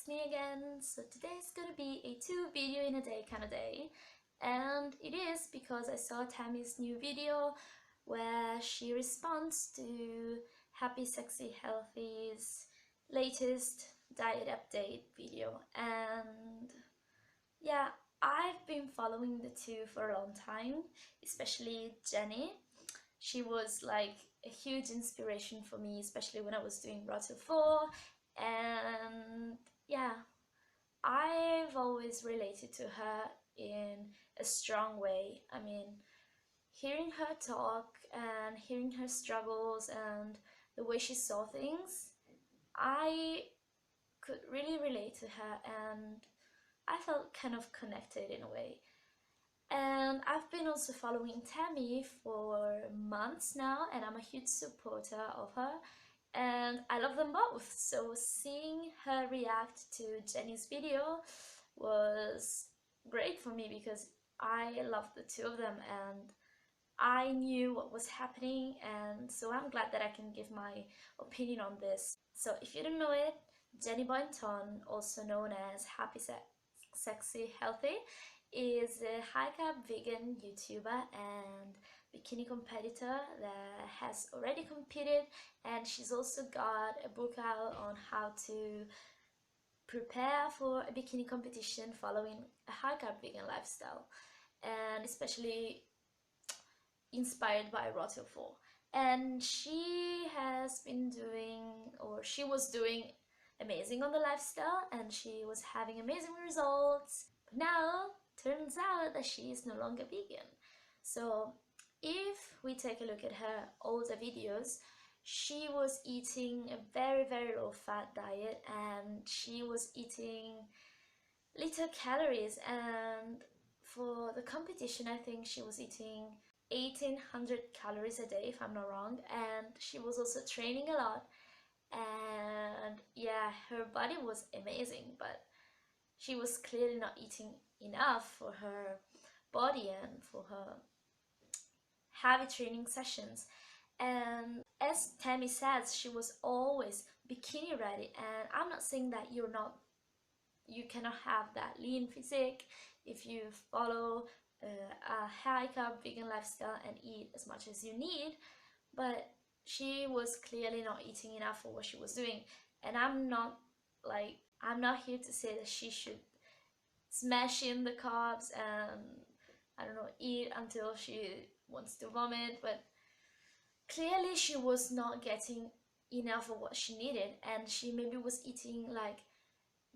me again. So today's gonna be a 2 video in a day kind of day, and it is because I saw Tami's new video where she responds to HappySexyHealthy's latest diet update video. And yeah, I've been following the two for a long time, especially Jenni. She was like a huge inspiration for me, especially when I was doing Roto 4. And yeah, I've always related to her in a strong way. I mean, hearing her talk and hearing her struggles and the way she saw things, I could really relate to her, and I felt kind of connected in a way. And I've been also following Tami for months now, and I'm a huge supporter of her, and I love them both. So seeing her react to Jenni's video was great for me because I love the two of them and I knew what was happening, and so I'm glad that I can give my opinion on this. So if you don't know it, Jenni Boynton, also known as HappySexyHealthy, is a high-carb vegan YouTuber and bikini competitor that has already competed, and she's also got a book out on how to prepare for a bikini competition following a high-carb vegan lifestyle, and especially inspired by Roto 4. And she has been doing, or she was doing amazing on the lifestyle, and she was having amazing results. But now turns out that she is no longer vegan. So if we take a look at her older videos, she was eating a very low fat diet, and she was eating little calories, and for the competition I think she was eating 1800 calories a day if I'm not wrong, and she was also training a lot. And yeah, her body was amazing, but she was clearly not eating enough for her body and for her heavy training sessions. And as Tami says, she was always bikini ready, and I'm not saying that you cannot have that lean physique if you follow a high carb vegan lifestyle and eat as much as you need, but she was clearly not eating enough for what she was doing. And I'm not here to say that she should smash in the carbs and, I don't know, eat until she wants to vomit, but clearly she was not getting enough of what she needed, and she maybe was eating like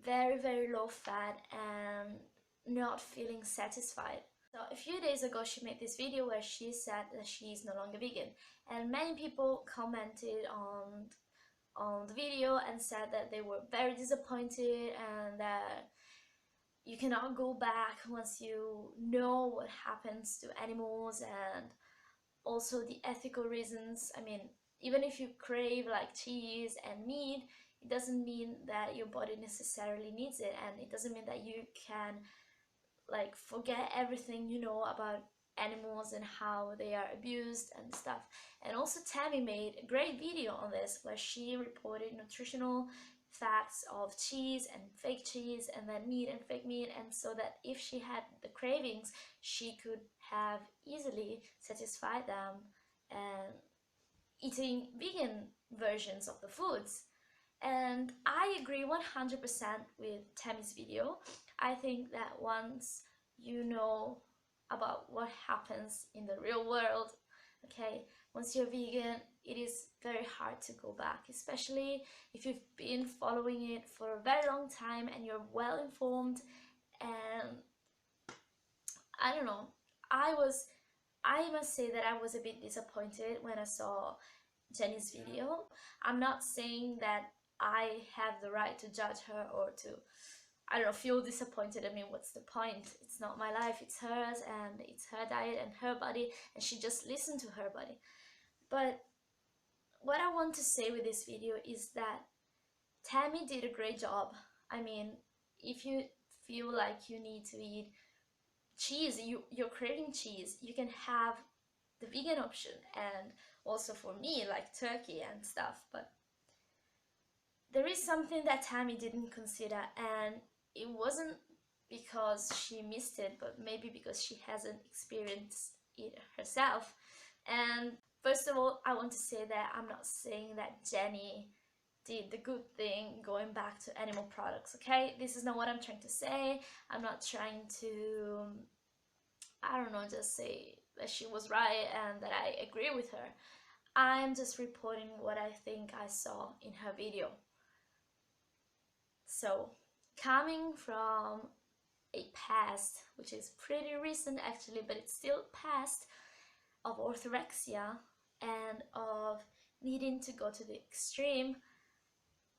very low fat and not feeling satisfied. So a few days ago she made this video where she said that she is no longer vegan, and many people commented on the video and said that they were very disappointed and that you cannot go back once you know what happens to animals, and also the ethical reasons. I mean, even if you crave like cheese and meat, it doesn't mean that your body necessarily needs it, and it doesn't mean that you can like forget everything you know about animals and how they are abused and stuff. And also Tami made a great video on this where she reported nutritional facts of cheese and fake cheese and then meat and fake meat, and so that if she had the cravings she could have easily satisfied them and eating vegan versions of the foods. And I agree 100% with Tami's video. I think that once you know about what happens in the real world, okay, once you're vegan, it is very hard to go back, especially if you've been following it for a very long time and you're well informed. And I don't know, I must say that I was a bit disappointed when I saw Jenni's video. I'm not saying that I have the right to judge her or to, I don't know, feel disappointed. I mean, what's the point? It's not my life, it's hers, and it's her diet and her body, and she just listened to her body. But what I want to say with this video is that Tami did a great job. I mean, if you feel like you need to eat cheese, you're craving cheese, you can have the vegan option, and also for me like turkey and stuff. But there is something that Tami didn't consider, and it wasn't because she missed it, but maybe because she hasn't experienced it herself. And first of all, I want to say that I'm not saying that Jenni did the good thing going back to animal products, okay? This is not what I'm trying to say. I'm not trying to, I don't know, just say that she was right and that I agree with her. I'm just reporting what I think I saw in her video. So, coming from a past, which is pretty recent actually, but it's still past, of orthorexia and of needing to go to the extreme,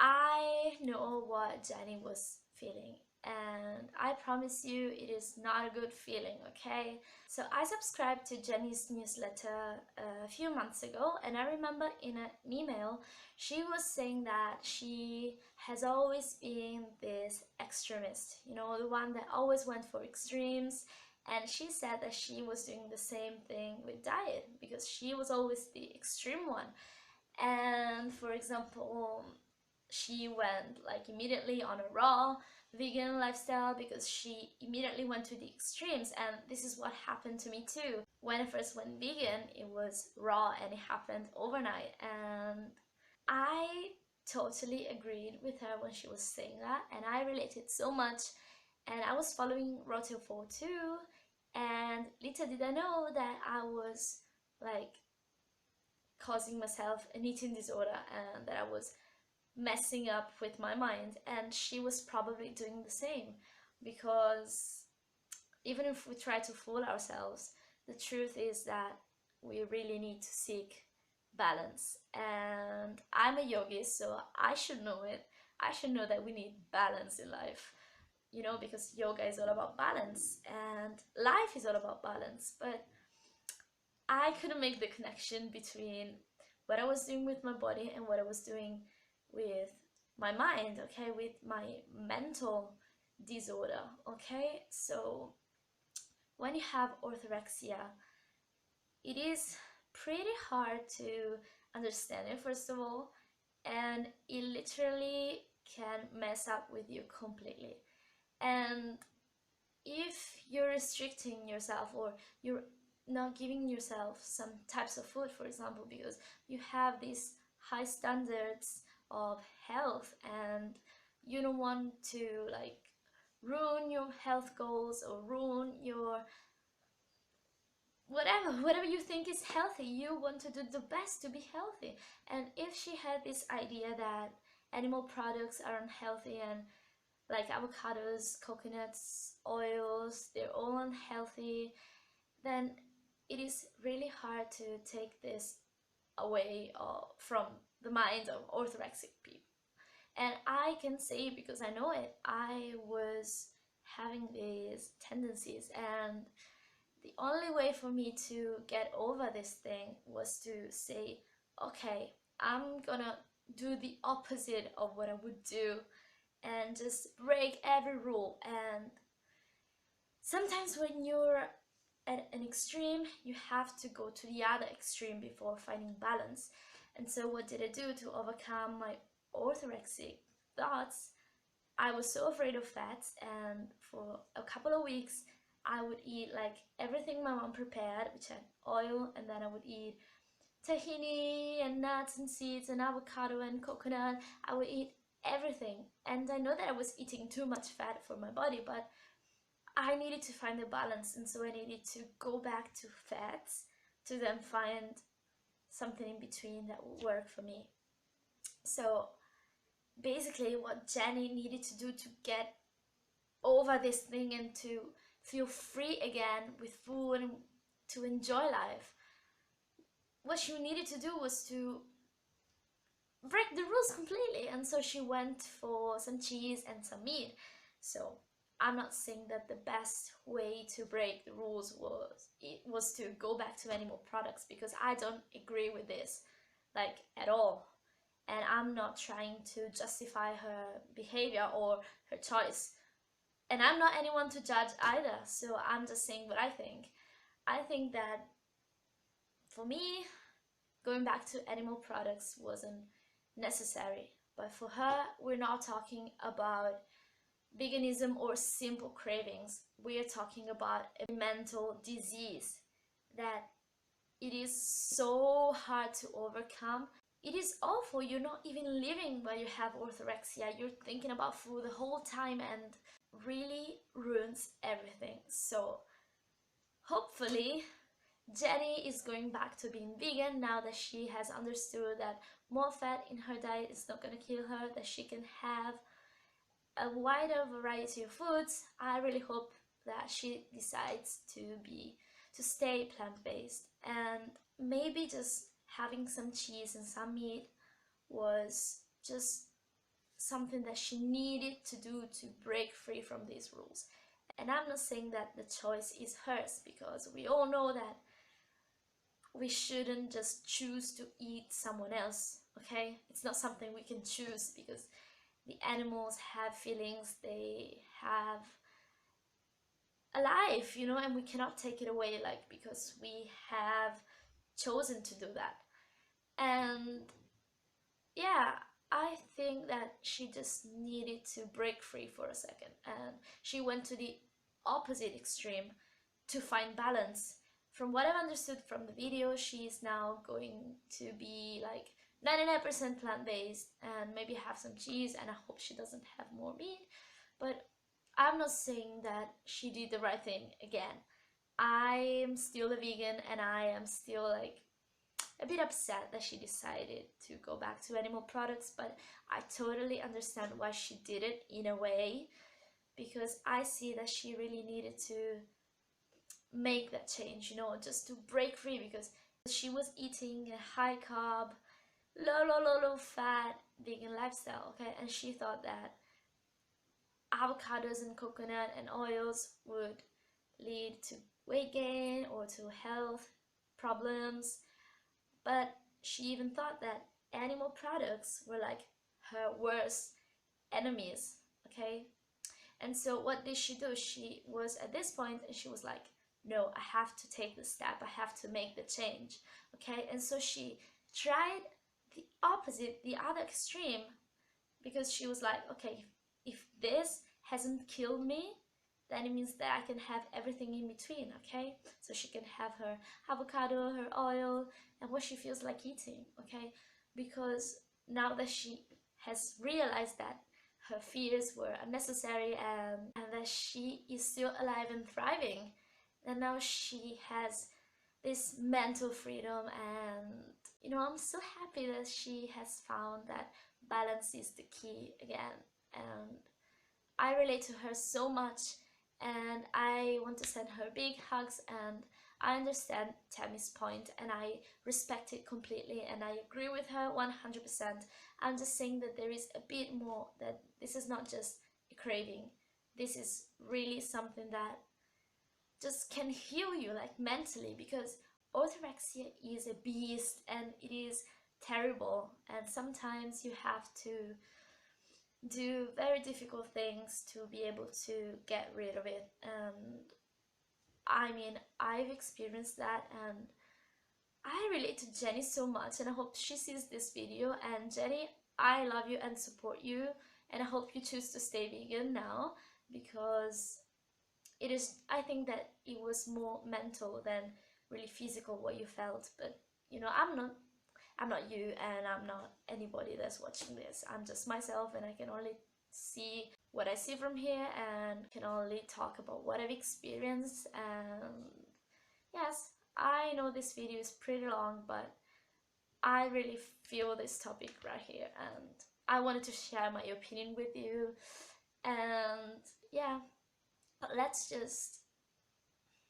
I know what Jenni was feeling, and I promise you it is not a good feeling, okay? So I subscribed to Jenni's newsletter a few months ago, and I remember in an email she was saying that she has always been this extremist, you know, the one that always went for extremes. And she said that she was doing the same thing with diet because she was always the extreme one. And for example, she went like immediately on a raw vegan lifestyle because she immediately went to the extremes, and this is what happened to me too. When I first went vegan, it was raw and it happened overnight, and I totally agreed with her when she was saying that, and I related so much. And I was following Raw Till 4 too, and little did I know that I was like causing myself an eating disorder and that I was messing up with my mind, and she was probably doing the same, because even if we try to fool ourselves, the truth is that we really need to seek balance. And I'm a yogi, so I should know it. I should know that we need balance in life, you know, because yoga is all about balance and life is all about balance. But I couldn't make the connection between what I was doing with my body and what I was doing with my mind, okay, with my mental disorder, okay? So when you have orthorexia, it is pretty hard to understand it, first of all, and it literally can mess up with you completely. And if you're restricting yourself or you're not giving yourself some types of food, for example, because you have these high standards of health and you don't want to like ruin your health goals or ruin your whatever you think is healthy, you want to do the best to be healthy. And if she had this idea that animal products are unhealthy and like avocados, coconuts, oils, they're all unhealthy, then it is really hard to take this away from the minds of orthorexic people. And I can say, because I know it, I was having these tendencies, and the only way for me to get over this thing was to say, okay, I'm gonna do the opposite of what I would do and just break every rule. And sometimes when you're at an extreme, you have to go to the other extreme before finding balance. And so what did I do to overcome my orthorexic thoughts? I was so afraid of fats, and for a couple of weeks I would eat like everything my mom prepared, which had oil, and then I would eat tahini and nuts and seeds and avocado and coconut. I would eat everything, and I know that I was eating too much fat for my body, but I needed to find a balance, and so I needed to go back to fats to then find something in between that would work for me. So basically what Jenni needed to do to get over this thing and to feel free again with food and to enjoy life, what she needed to do was to break the rules completely. And so she went for some cheese and some meat. So I'm not saying that the best way to break the rules was to go back to animal products, because I don't agree with this like at all. And I'm not trying to justify her behavior or her choice. And I'm not anyone to judge either, so I'm just saying what I think. I think that for me, going back to animal products wasn't necessary, But for her, we're not talking about veganism or simple cravings. We are talking about a mental disease that it is so hard to overcome. It is awful. You're not even living while you have orthorexia. You're thinking about food the whole time and really ruins everything. So hopefully Jenni is going back to being vegan now that she has understood that more fat in her diet is not going to kill her, that she can have a wider variety of foods. I really hope that she decides to stay plant-based, and maybe just having some cheese and some meat was just something that she needed to do to break free from these rules. And I'm not saying that the choice is hers, because we all know that we shouldn't just choose to eat someone else, okay? It's not something we can choose, because the animals have feelings, they have a life, you know, and we cannot take it away, like, because we have chosen to do that. And yeah, I think that she just needed to break free for a second, and she went to the opposite extreme to find balance. From what I've understood from the video, she is now going to be like 99% plant-based and maybe have some cheese, and I hope she doesn't have more meat. But I'm not saying that she did the right thing. Again, I am still a vegan, and I am still like a bit upset that she decided to go back to animal products, but I totally understand why she did it in a way, because I see that she really needed to make that change, you know, just to break free, because she was eating a high carb, low fat vegan lifestyle, okay, and she thought that avocados and coconut and oils would lead to weight gain or to health problems. But she even thought that animal products were like her worst enemies, okay? And so what did she do? She was at this point and she was like, no, I have to take the step, I have to make the change, okay? And so she tried the opposite, the other extreme, because she was like, okay, if this hasn't killed me, then it means that I can have everything in between, okay? So she can have her avocado, her oil, and what she feels like eating, okay? Because now that she has realized that her fears were unnecessary, and that she is still alive and thriving, and now she has this mental freedom. And you know, I'm so happy that she has found that balance is the key again, and I relate to her so much, and I want to send her big hugs. And I understand Tammy's point, and I respect it completely, and I agree with her 100%. I'm just saying that there is a bit more, that this is not just a craving. This is really something that just can heal you, like mentally, because orthorexia is a beast and it is terrible, and sometimes you have to do very difficult things to be able to get rid of it. And I mean, I've experienced that, and I relate to Jenni so much, and I hope she sees this video. And Jenni, I love you and support you, and I hope you choose to stay vegan now, because it is, I think that it was more mental than really physical what you felt. But you know, I'm not you, and I'm not anybody that's watching this. I'm just myself, and I can only see what I see from here, and can only talk about what I've experienced. And yes, I know this video is pretty long, but I really feel this topic right here, and I wanted to share my opinion with you. And yeah, let's just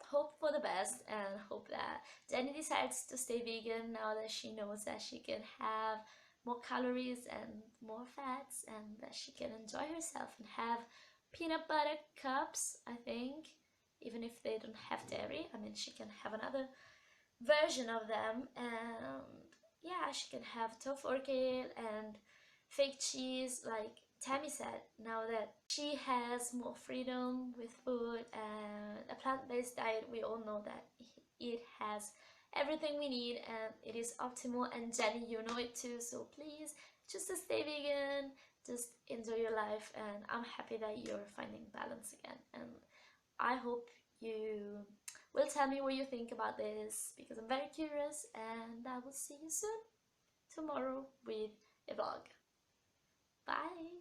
hope for the best, and hope that Jenni decides to stay vegan now that she knows that she can have more calories and more fats, and that she can enjoy herself and have peanut butter cups, I think, even if they don't have dairy. I mean, she can have another version of them. And yeah, she can have tofu kale and fake cheese, like Tami said. Now that she has more freedom with food and a plant-based diet, we all know that it has everything we need, and it is optimal. And Jenni, you know it too, so please just to stay vegan, just enjoy your life, and I'm happy that you're finding balance again. And I hope you will tell me what you think about this, because I'm very curious, and I will see you soon tomorrow with a vlog. Bye!